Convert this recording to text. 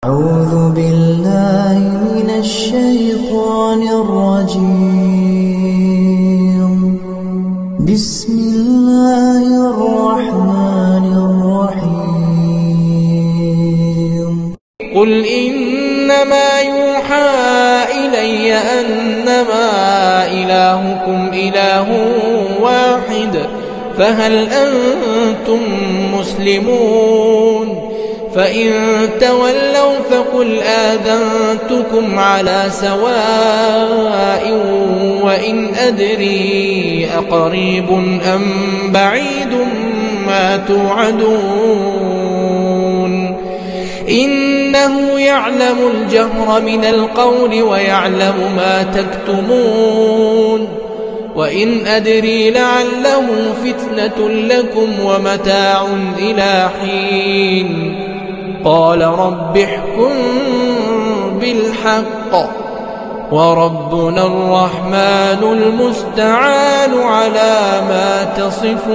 أعوذ بالله من الشيطان الرجيم. بسم الله الرحمن الرحيم. قل إنما يوحى إلي أنما إلهكم إله واحد فهل أنتم مسلمون؟ فإن تولوا فقل آذنتكم على سواء وإن أدري أقريب أم بعيد ما توعدون إنه يعلم الجهر من القول ويعلم ما تكتمون وإن أدري لعله فتنة لكم ومتاع إلى حين قال رب احكم بالحق وربنا الرحمن المستعان على ما تصفون.